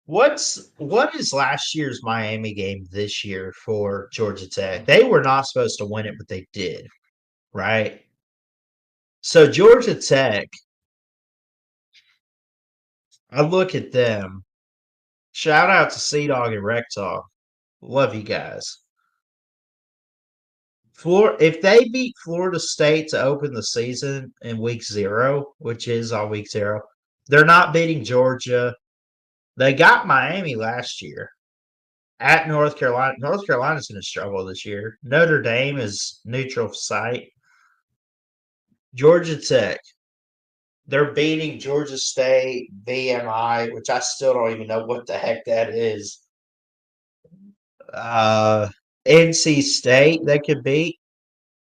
what is last year's Miami game this year for Georgia Tech? They were not supposed to win it, but they did, right? So Georgia Tech, I look at them. Shout out to Sea Dog and Rec Talk. Love you guys. If they beat Florida State to open the season in week 0, which is on week 0, they're not beating Georgia. They got Miami last year at North Carolina. North Carolina's going to struggle this year. Notre Dame is neutral site. Georgia Tech, they're beating Georgia State, VMI, which I still don't even know what the heck that is. NC State, they could beat.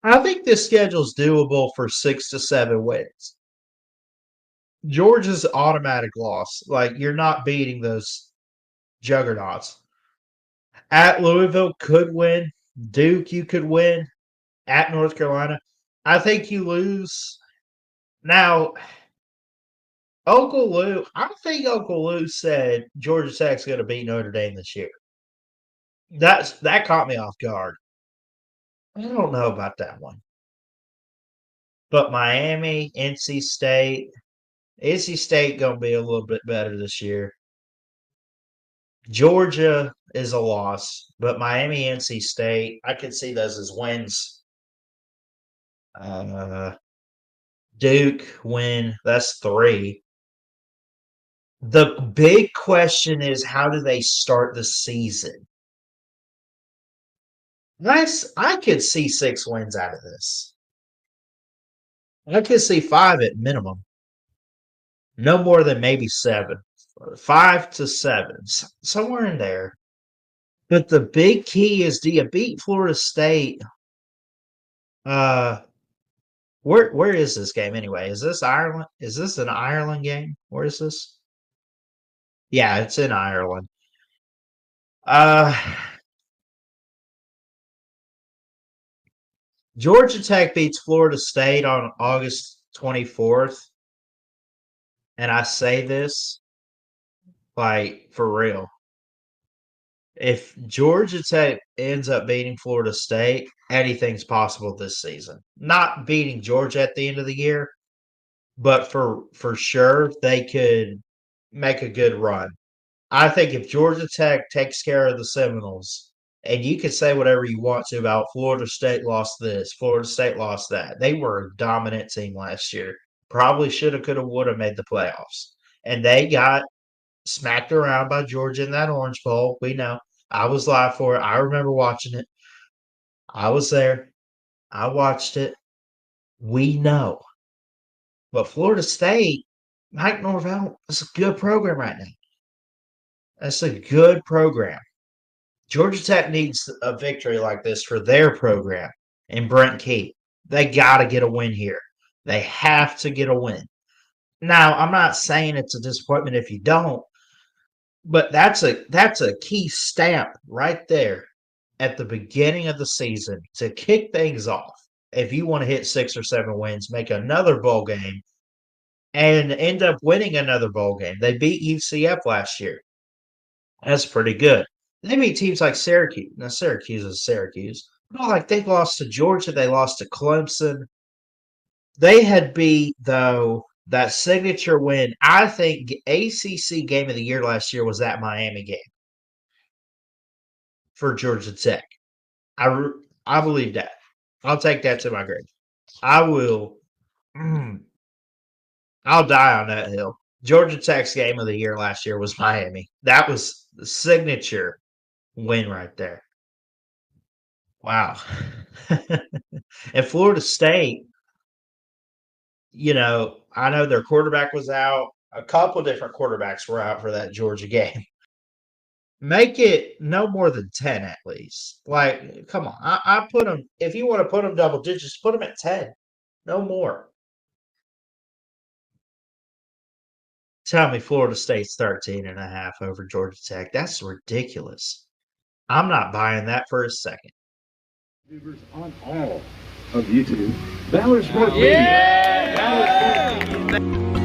I think this schedule's doable for 6 to 7 wins. Georgia's automatic loss. Like, you're not beating those juggernauts. At Louisville could win. Duke, you could win. At North Carolina, I think you lose. Now, Uncle Lou, I think Uncle Lou said Georgia Tech's going to beat Notre Dame this year. That caught me off guard. I don't know about that one. But Miami, NC State going to be a little bit better this year. Georgia is a loss, but Miami, NC State, I could see those as wins. Duke win, that's 3. The big question is, how do they start the season? I could see 6 wins out of this. I could see 5 at minimum. No more than maybe 7. 5 to 7, somewhere in there. But the big key is, do you beat Florida State? Where is this game anyway? Is this Ireland? Is this an Ireland game? Where is this? Yeah, it's in Ireland. Georgia Tech beats Florida State on August 24th. And I say this, like, for real. If Georgia Tech ends up beating Florida State, anything's possible this season. Not beating Georgia at the end of the year, but for sure they could make a good run. I think if Georgia Tech takes care of the Seminoles, and you can say whatever you want to about Florida State lost this, Florida State lost that. They were a dominant team last year. Probably should have, could have, would have made the playoffs. And they got smacked around by Georgia in that Orange Bowl. We know. I was live for it. I remember watching it. I was there. I watched it. We know. But Florida State, Mike Norvell, that's a good program right now. That's a good program. Georgia Tech needs a victory like this for their program and Brent Key. They got to get a win here. They have to get a win. Now, I'm not saying it's a disappointment if you don't, but that's a key stamp right there at the beginning of the season to kick things off. If you want to hit 6 or 7 wins, make another bowl game, and end up winning another bowl game. They beat UCF last year. That's pretty good. They beat teams like Syracuse. Now, Syracuse is Syracuse. Not like they lost to Georgia. They lost to Clemson. They had beat, though, that signature win. I think ACC game of the year last year was that Miami game for Georgia Tech. I believe that. I'll take that to my grave. I will. I'll die on that hill. Georgia Tech's game of the year last year was Miami. That was the signature win right there. Wow. And Florida State, I know their quarterback was out. A couple different quarterbacks were out for that Georgia game. Make it no more than 10 at least. Like, come on. I put them, if you want to put them double digits, put them at 10. No more. Tell me Florida State's 13.5 over Georgia Tech. That's ridiculous. I'm not buying that for a second. On all of YouTube. Valor Sport Media. Valor Sport Media.